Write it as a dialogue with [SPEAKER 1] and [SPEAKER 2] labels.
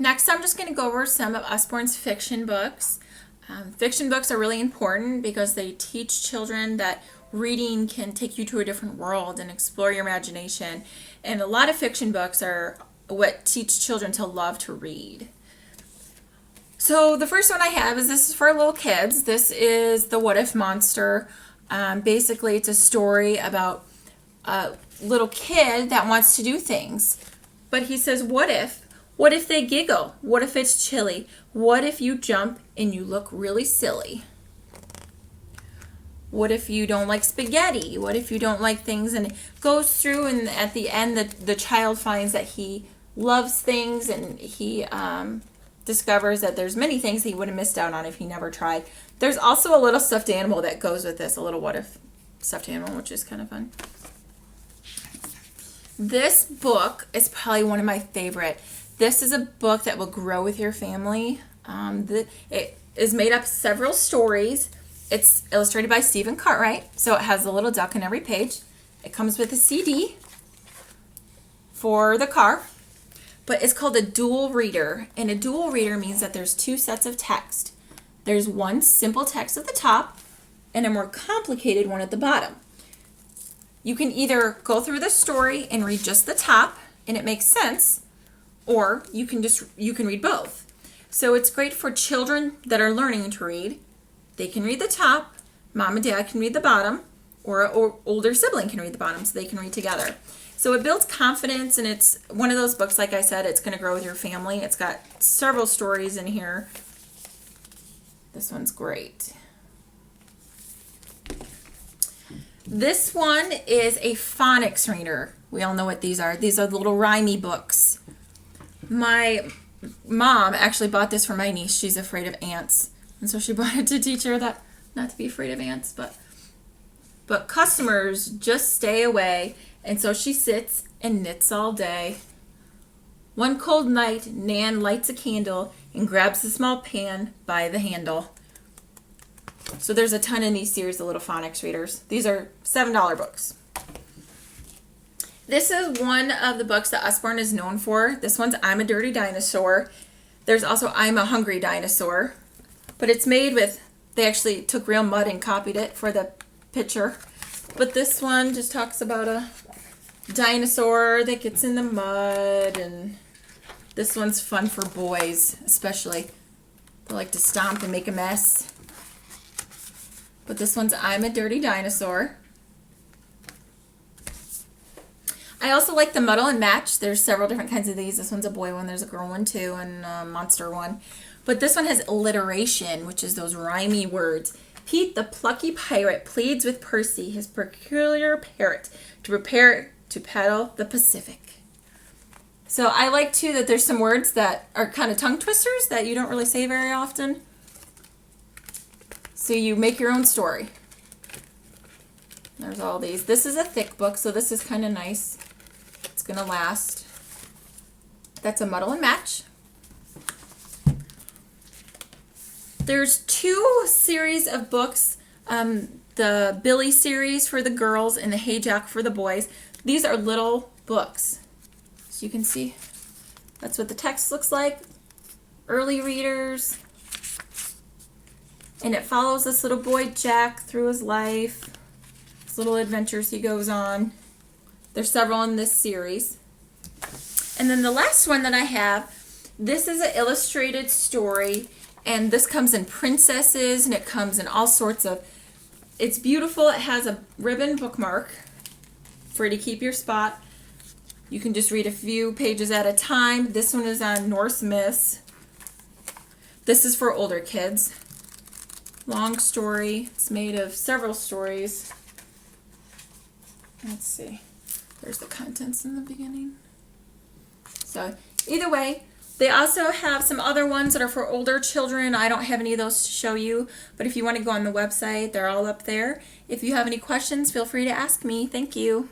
[SPEAKER 1] Next, I'm just going to go over some of Usborne's fiction books. Fiction books are really important because they teach children that reading can take you to a different world and explore your imagination. And a lot of fiction books are what teach children to love to read. So the first one I have is, this is for little kids. This is The What If Monster. Basically, it's a story about a little kid that wants to do things. But he says, what if? What if they giggle? What if it's chilly? What if you jump and you look really silly? What if you don't like spaghetti? What if you don't like things? And it goes through, and at the end, the child finds that he loves things, and he discovers that there's many things he would have missed out on if he never tried. There's also a little stuffed animal that goes with this, a little what if stuffed animal, which is kind of fun. This book is probably one of my favorite. This is a book that will grow with your family. It is made up of several stories. It's illustrated by Stephen Cartwright, so it has a little duck in every page. It comes with a CD for the car, but it's called a dual reader, and a dual reader means that there's two sets of text. There's one simple text at the top and a more complicated one at the bottom. You can either go through the story and read just the top and it makes sense, or you can read both. So it's great for children that are learning to read. They can read the top, mom and dad can read the bottom, or an older sibling can read the bottom, so they can read together. So it builds confidence, and it's one of those books, like I said, it's going to grow with your family. It's got several stories in here. This one's great. This one is a phonics reader. We all know what these are. These are the little rhymey books. My mom actually bought this for my niece. She's afraid of ants. And so she bought it to teach her that not to be afraid of ants, but customers just stay away. And so she sits and knits all day. One cold night, Nan lights a candle and grabs the small pan by the handle. So there's a ton in these series of little phonics readers. These are $7 books. This is one of the books that Usborne is known for. This one's I'm a Dirty Dinosaur. There's also I'm a Hungry Dinosaur. But it's made with, they actually took real mud and copied it for the picture. But this one just talks about a dinosaur that gets in the mud, and this one's fun for boys, especially. They like to stomp and make a mess. But this one's I'm a Dirty Dinosaur. I also like the Muddle and Match. There's several different kinds of these. This one's a boy one, there's a girl one too, and a monster one. But this one has alliteration, which is those rhymey words. Pete the plucky pirate pleads with Percy, his peculiar parrot, to prepare to paddle the Pacific. So I like too that there's some words that are kind of tongue twisters that you don't really say very often. So you make your own story. There's all these. This is a thick book, so this is kind of nice. It's going to last. That's a Muddle and Match. There's two series of books, the Billy series for the girls and the Hey Jack for the boys. These are little books. So you can see that's what the text looks like. Early readers. And it follows this little boy Jack through his life. His little adventures he goes on. There's several in this series. And then the last one that I have, this is an illustrated story. And this comes in princesses, and it comes in all sorts of, it's beautiful. It has a ribbon bookmark for you to keep your spot. You can just read a few pages at a time. This one is on Norse myths. This is for older kids. Long story. It's made of several stories. Let's see. There's the contents in the beginning. So either way, they also have some other ones that are for older children. I don't have any of those to show you, but if you want to go on the website, they're all up there. If you have any questions, feel free to ask me. Thank you.